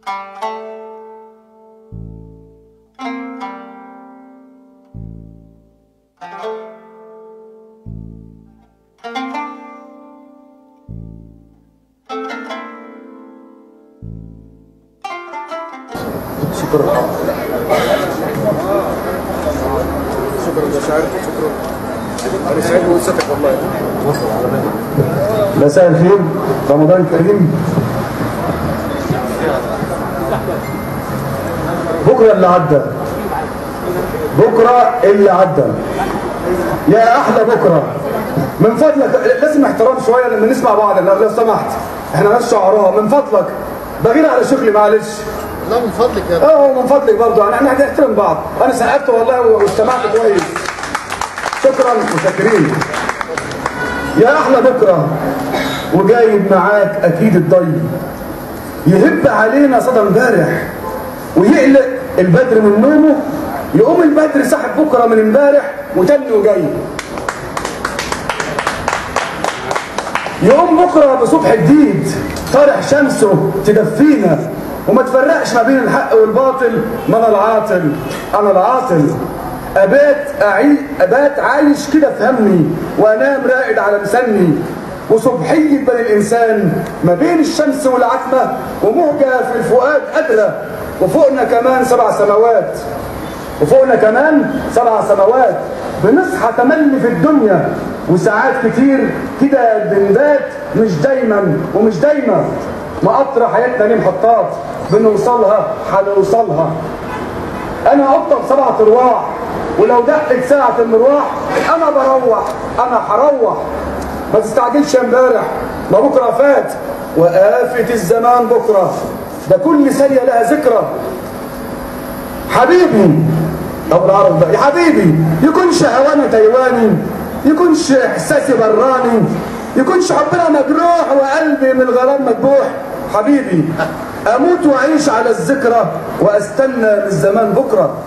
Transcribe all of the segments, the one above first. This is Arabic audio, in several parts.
شكرا يا شاعر، شكرا. انا سعيد بوسطك والله. مساء الخير، رمضان كريم. بكره اللي عدى، بكره اللي عدى يا احلى بكره. من فضلك لازم احترام شويه لما نسمع بعض، لو سمحت. احنا ناس شعراء، من فضلك بغير على شغلي معلش. لا من فضلك يا من فضلك برضه، احنا هنحترم بعض. انا سقفت والله واستمعت كويس. شكرا، متشكرين. يا احلى بكره وجايب معاك اكيد الضي يهب علينا صدى امبارح ويقلق البدر من نومه، يقوم البدر ساحب بكره من امبارح وتاني وجاي. يقوم بكره بصبح جديد طارح شمسه تدفينا وما تفرقش ما بين الحق والباطل. ما انا العاطل، انا العاطل. ابات عايش كده في همي وانام راقد على مسني. وصبحيه بني الانسان ما بين الشمس والعتمه وموجه في الفؤاد قادره. وفوقنا كمان 7 سماوات، وفوقنا كمان 7 سماوات. بنصحى تملي في الدنيا وساعات كتير كده بنبات مش دايما ومش دايما. مقطرة حياتنا ليه محطات بنوصلها هنوصلها. انا قطة ب7 ارواح ولو دقت ساعة المروح انا بروح، انا هروح. ما تستعجلش يا امبارح، ما بكره فات وآفة الزمان بكره. ده كل ثانية لها ذكرى. حبيبي ابو العرب ده، يا حبيبي يكونش هواني تايواني، يكونش احساسي براني، يكونش حبنا مجروح وقلبي من الغرام مذبوح. حبيبي اموت واعيش على الذكرى واستنى من الزمان بكره.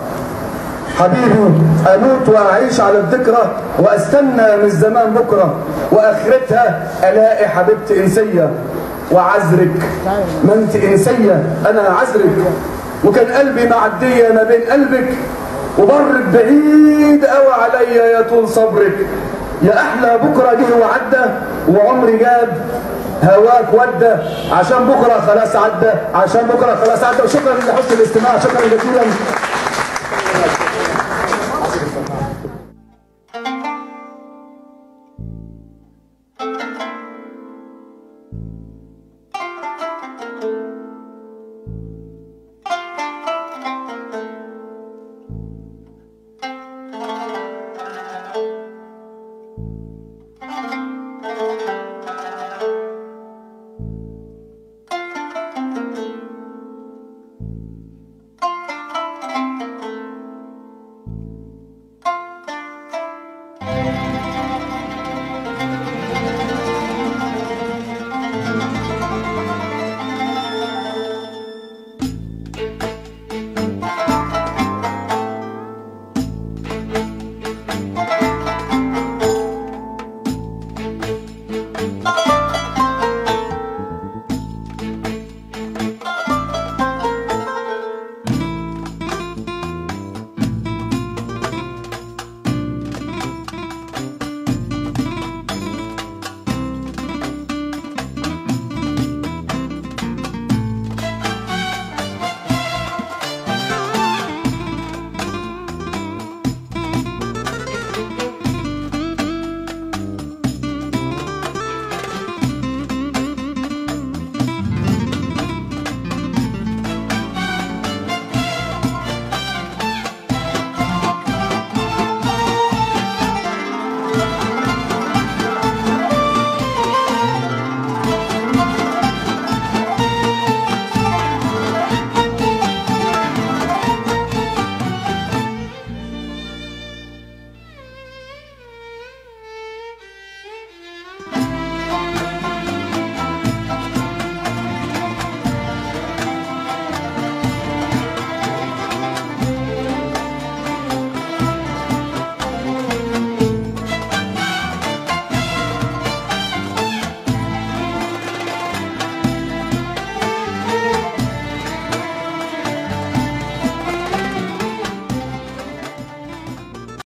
حبيبي اموت واعيش على الذكرى واستنى من الزمان بكره. واخرتها الاقي حبيبتي انسيه وعذرك، ما انت انسيه انا عذرك. وكان قلبي معديه ما بين قلبك وبرك بعيد قوي عليا يا طول صبرك. يا احلى بكره جه وعدى وعمري جاب هواك ودى. عشان بكره خلاص عدى، عشان بكره خلاص عدى. وشكرا لحسن الاستماع، شكرا جزيلا.